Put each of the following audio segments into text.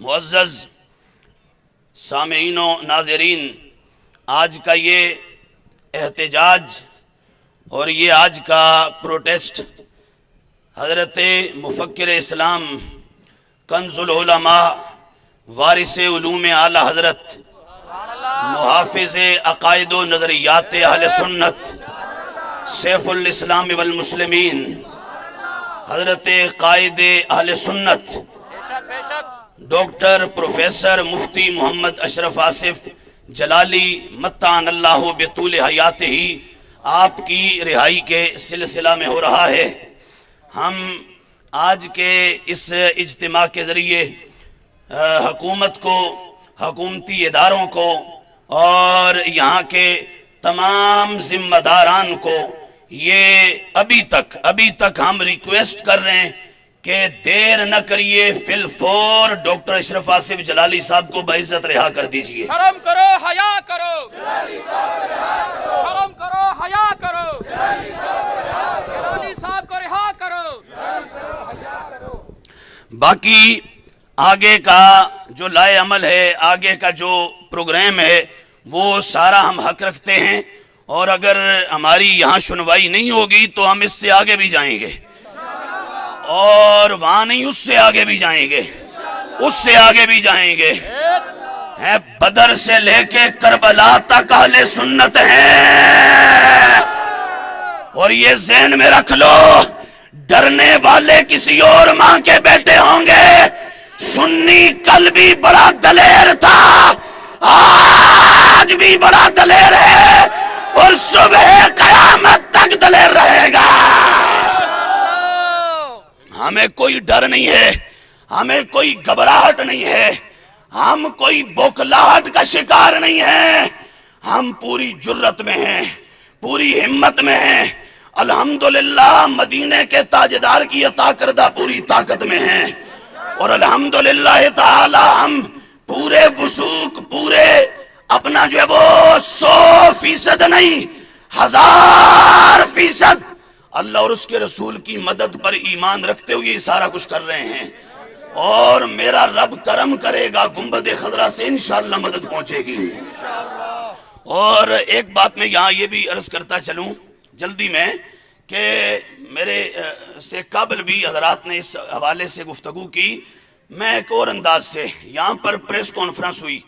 معزز سامعین و ناظرین، آج کا یہ احتجاج اور یہ آج کا پروٹیسٹ حضرت مفکر اسلام، کنز العلماء، وارث علوم اعلی حضرت، محافظ عقائد و نظریات اہل سنت، سیف الاسلام والمسلمین، حضرت قائد اہل سنت ڈاکٹر پروفیسر مفتی محمد اشرف آصف جلالی متعن اللہ بطول حیات ہی آپ کی رہائی کے سلسلہ میں ہو رہا ہے۔ ہم آج کے اس اجتماع کے ذریعے حکومت کو، حکومتی اداروں کو اور یہاں کے تمام ذمہ داران کو یہ ابھی تک ہم ریکویسٹ کر رہے ہیں کہ دیر نہ کریے، فی الفور ڈاکٹر اشرف آصف جلالی صاحب کو بعزت رہا کر دیجئے۔ شرم کرو، حیا کرو، جلالی صاحب کو رہا کرو، شرم کرو، حیا کرو، جلالی صاحب کو رہا کرو، جلالی صاحب کو رہا کرو، شرم کرو، حیا کرو۔ باقی آگے کا جو لائے عمل ہے، آگے کا جو پروگرام ہے، وہ سارا ہم حق رکھتے ہیں، اور اگر ہماری یہاں سنوائی نہیں ہوگی تو ہم اس سے آگے بھی جائیں گے، اور وہاں نہیں، اس سے آگے بھی جائیں گے، اس سے آگے بھی جائیں گے۔ بدر سے لے کے کربلا تک اہل سنت ہیں، اور یہ ذہن میں رکھ لو، ڈرنے والے کسی اور ماں کے بیٹے ہوں گے۔ سنی کل بھی بڑا دلیر تھا، آج بھی بڑا دلیر ہے، اور صبح قیامت تک دلیر رہے گا۔ ہمیں کوئی ڈر نہیں ہے، ہمیں کوئی گھبراہٹ نہیں ہے، ہم کوئی بوکھلاہٹ کا شکار نہیں ہیں، ہم پوری جرت میں ہیں، پوری ہمت میں ہیں، الحمدللہ مدینے کے تاجدار کی عطا کردہ پوری طاقت میں ہیں، اور الحمدللہ تعالی ہم پورے وثوق، پورے اپنا جو ہے وہ 100% نہیں، 1000% اللہ اور اس کے رسول کی مدد پر ایمان رکھتے ہوئے یہ سارا کچھ کر رہے ہیں، اور میرا رب کرم کرے گا، گنبد خضرا سے انشاءاللہ مدد پہنچے گی۔ اور ایک بات میں یہاں یہ بھی عرض کرتا چلوں جلدی میں، کہ میرے سے قبل بھی حضرات نے اس حوالے سے گفتگو کی، میں ایک اور انداز سے، یہاں پر پریس کانفرنس ہوئی،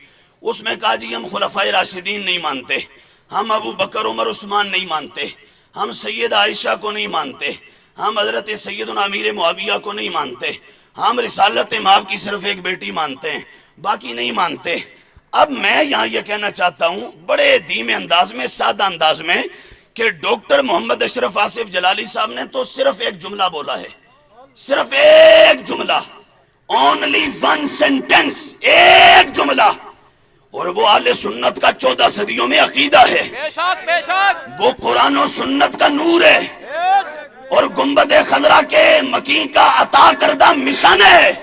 اس میں کہا جی ہم خلفائے راشدین نہیں مانتے، ہم ابو بکر عمر عثمان نہیں مانتے، ہم سید عائشہ کو نہیں مانتے، ہم حضرت سیدنا امیر معاویہ کو نہیں مانتے، ہم رسالت مآب کی صرف ایک بیٹی مانتے ہیں، باقی نہیں مانتے۔ اب میں یہاں یہ کہنا چاہتا ہوں بڑے دھیمے انداز میں، سادہ انداز میں، کہ ڈاکٹر محمد اشرف آصف جلالی صاحب نے تو صرف ایک جملہ بولا ہے، صرف ایک جملہ، only one sentence، ایک جملہ، اور وہ اہل سنت کا 14 صدیوں میں عقیدہ ہے، بے شک بے شک، وہ قرآن و سنت کا نور ہے، اور گنبد خضرا کے مکین کا عطا کردہ مشن ہے،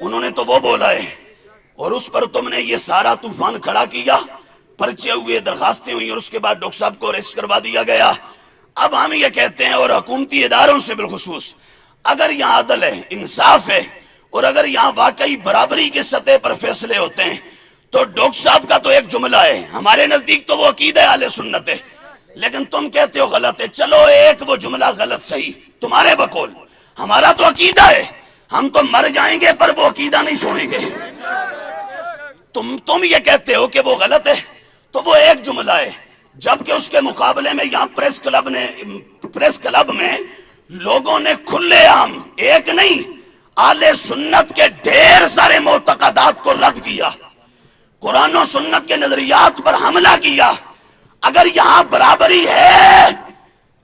انہوں نے تو وہ بولا ہے، اور اس پر تم نے یہ سارا طوفان کھڑا کیا، پرچے ہوئے، درخواستیں ہوئی، اور اس کے بعد ڈاکٹر صاحب کو اریسٹ کروا دیا گیا۔ اب ہم یہ کہتے ہیں، اور حکومتی اداروں سے بالخصوص، اگر یہاں عدل ہے، انصاف ہے، اور اگر یہاں واقعی برابری کے سطح پر فیصلے ہوتے ہیں، تو ڈاکٹر صاحب کا تو ایک جملہ ہے، ہمارے نزدیک تو وہ عقیدہ اہل سنت ہے، لیکن تم کہتے ہو غلط ہے، چلو ایک وہ جملہ غلط صحیح تمہارے بقول، ہمارا تو عقیدہ ہے، ہم تو مر جائیں گے پر وہ عقیدہ نہیں چھوڑیں گے۔ تم یہ کہتے ہو کہ وہ غلط ہے، تو وہ ایک جملہ ہے، جبکہ اس کے مقابلے میں یہاں پریس کلب میں لوگوں نے کھلے عام، ایک نہیں، اہل سنت کے ڈھیر سارے معتقدات کو رد کیا، قرآن و سنت کے نظریات پر حملہ کیا۔ اگر یہاں برابری ہے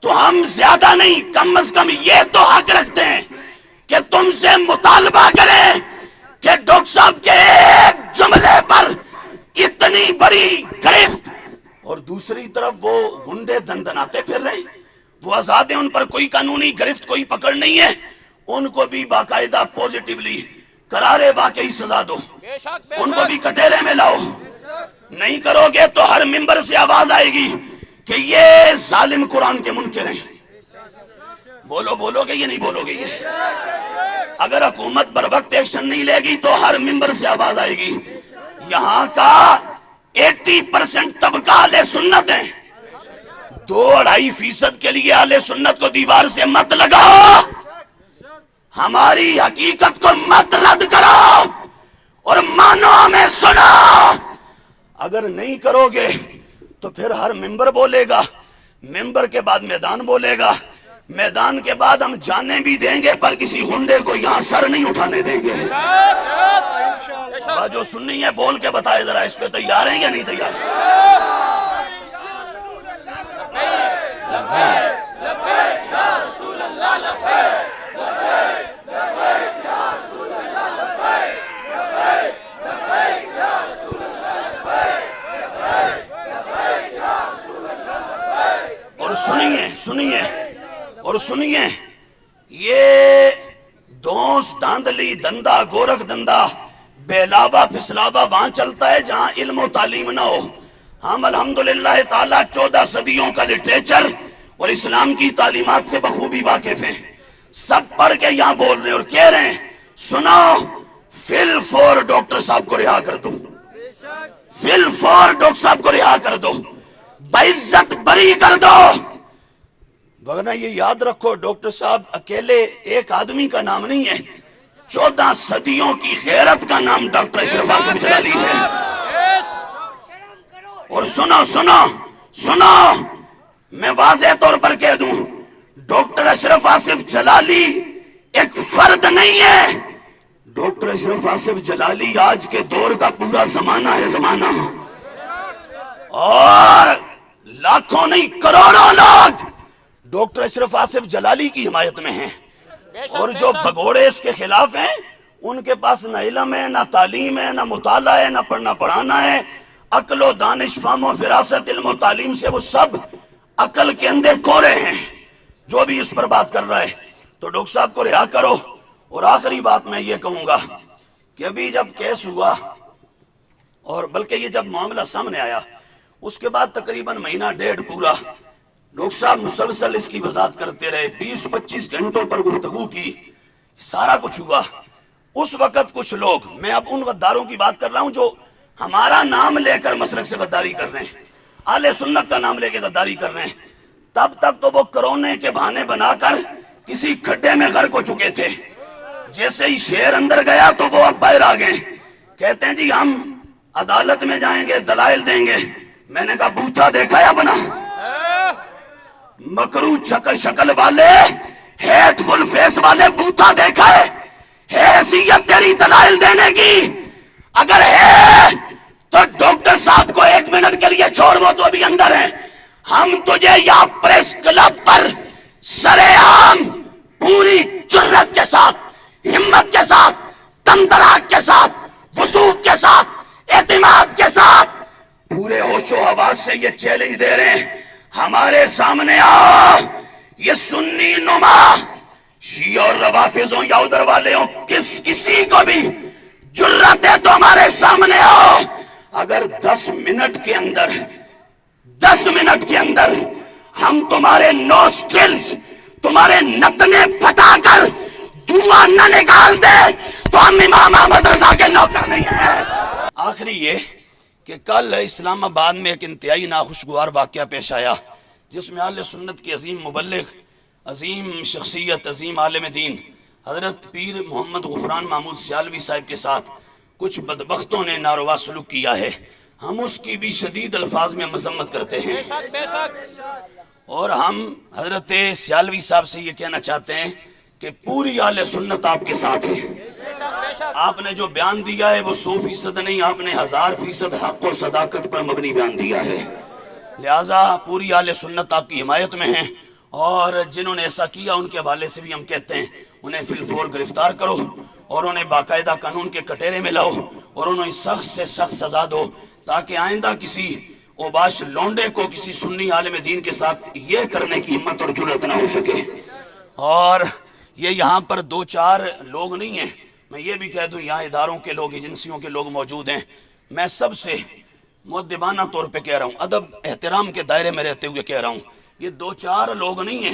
تو ہم زیادہ نہیں، کم از کم یہ تو حق رکھتے ہیں کہ تم سے مطالبہ کریں کہ ڈاکٹر صاحب کے ایک جملے پر اتنی بڑی گرفت، اور دوسری طرف وہ گنڈے دندناتے پھر رہے، وہ آزاد ہیں، ان پر کوئی قانونی گرفت، کوئی پکڑ نہیں ہے، ان کو بھی باقاعدہ پوزیٹیولی قرارے واقعی سزا دو، ان کو بھی کٹہرے میں لاؤ۔ نہیں کرو گے تو ہر ممبر سے آواز آئے گی کہ یہ ظالم قرآن کے منکر ہیں۔ بولو گے یہ نہیں بولو گے یہ؟ اگر حکومت بر وقت ایکشن نہیں لے گی تو ہر ممبر سے آواز آئے گی. یہاں کا 80% طبقہ اہل سنت ہے. 2-2.5% کے لیے اہل سنت کو دیوار سے مت لگاؤ، ہماری حقیقت کو مت رد کرو اور مانو میں سنو. اگر نہیں کرو گے تو پھر ہر ممبر بولے گا، ممبر کے بعد میدان بولے گا، میدان کے بعد ہم جانے بھی دیں گے پر کسی غنڈے کو یہاں سر نہیں اٹھانے دیں گے. جو سننی ہے بول کے بتائے ذرا، اس پہ تیار ہیں یا نہیں تیار؟ اور سنیے یہ دوست داندلی دندہ گورکھ دندہ بیلاوا پھسلاوا وہاں چلتا ہے جہاں علم و تعلیم نہ ہو. ہم الحمدللہ تعالیٰ 14 صدیوں کا لٹریچر اور اسلام کی تعلیمات سے بخوبی واقف ہیں. سب پڑھ کے یہاں بول رہے ہیں اور کہہ رہے ہیں سنو، فل فور ڈاکٹر صاحب کو رہا کر دو، فل فور ڈاکٹر صاحب کو رہا کر دو، بعزت بری کر دو. ورنہ یہ یاد رکھو ڈاکٹر صاحب اکیلے ایک آدمی کا نام نہیں ہے، 14 صدیوں کی غیرت کا نام ڈاکٹر اشرف آصف جلالی ہے. اور سنو میں واضح طور پر کہہ دوں، ڈاکٹر اشرف آصف جلالی ایک فرد نہیں ہے. ڈاکٹر اشرف آصف جلالی آج کے دور کا پورا زمانہ ہے، زمانہ. اور لاکھوں نہیں کروڑوں لوگ ڈاکٹر اشرف آصف جلالی کی حمایت میں ہیں. اور جو بگوڑے اس کے خلاف ہیں ان کے پاس نہ علم ہے، نہ تعلیم ہے، نہ مطالعہ ہے، نہ پڑھنا پڑھانا ہے. عقل و دانش، فہم و فراست، علم و تعلیم سے وہ سب عقل کے اندھے کورے ہیں. جو بھی اس پر بات کر رہا ہے تو ڈاکٹر صاحب کو رہا کرو. اور آخری بات میں یہ کہوں گا کہ ابھی جب کیس ہوا اور بلکہ یہ جب معاملہ سامنے آیا اس کے بعد تقریباً مہینہ ڈیڑھ پورا ڈاکٹر صاحب مسلسل اس کی وضاحت کرتے رہے، 20-25 گھنٹوں پر گفتگو کی، سارا کچھ ہوا. اس وقت کچھ لوگ، میں اب ان غداروں کی بات کر رہا ہوں جو ہمارا نام لے کر مسلک سے غداری کر رہے ہیں، اہل سنت کا نام لے کے غداری کر رہے ہیں. تب تک تو وہ کرونے کے بہانے بنا کر کسی کھڈے میں غرق ہو چکے تھے. جیسے ہی شیر اندر گیا تو وہ اب باہر آ گئے، کہتے ہیں جی ہم عدالت میں جائیں گے، دلائل دیں گے. میں نے کہا بوتھا دیکھا ہے اپنا؟ مکرو شکل والے، ہیٹ فل فیس والے بوتھا دیکھا ہے؟ حیثیت تیری دلائل دینے کی اگر ہے تو ڈاکٹر صاحب کو 1 منٹ کے لیے چھوڑ، وہ تو ابھی اندر ہیں. ہم تجھے یہاں پریس کلب پر سرعام پوری جرت کے ساتھ، ہمت کے ساتھ، تندراک کے ساتھ، وثوق کے ساتھ، اعتماد کے ساتھ، پورے ہوش و حواس سے یہ چیلنج دے رہے ہیں، ہمارے سامنے آؤ. یہ سنی نما شیعہ اور روافظوں یا ادھر والے ہوں، کسی کو بھی جرت ہے تو ہمارے سامنے آؤ. اگر 10 منٹ کے اندر ہم تمہارے نوسٹرلز، تمہارے نتنے پھٹا کر دھواں نہ نکال دے تو ہم امام احمد رضا کے نوکر نہیں ہیں. آخری یہ کہ کل اسلام آباد میں ایک انتہائی ناخوشگوار واقعہ پیش آیا جس میں اہل سنت کے عظیم مبلغ، عظیم شخصیت، عظیم عالم دین حضرت پیر محمد غفران محمود سیالوی صاحب کے ساتھ کچھ بدبختوں نے ناروا سلوک کیا ہے. ہم اس کی بھی شدید الفاظ میں مذمت کرتے ہیں اور ہم حضرت سیالوی صاحب سے یہ کہنا چاہتے ہیں کہ پوری اہل سنت آپ کے ساتھ ہے. آپ نے جو بیان دیا ہے وہ 100% نہیں، آپ نے 1000% حق و صداقت پر مبنی بیان دیا ہے. لہٰذا پوری اہل سنت آپ کی حمایت میں ہیں اور جنہوں نے ایسا کیا ان کے حوالے سے بھی ہم کہتے ہیں انہیں فی الفور گرفتار کرو اور انہیں باقاعدہ قانون کے کٹہرے میں لاؤ اور انہیں سخت سے سخت سزا دو تاکہ آئندہ کسی اوباش لونڈے کو کسی سنی عالم دین کے ساتھ یہ کرنے کی ہمت اور جرأت نہ ہو سکے. اور یہ یہاں پر 2-4 لوگ نہیں ہیں، میں یہ بھی کہہ دوں یہاں اداروں کے لوگ، ایجنسیوں کے لوگ موجود ہیں. میں سب سے مؤدبانہ طور پہ کہہ رہا ہوں، ادب احترام کے دائرے میں رہتے ہوئے کہہ رہا ہوں، یہ 2-4 لوگ نہیں ہیں.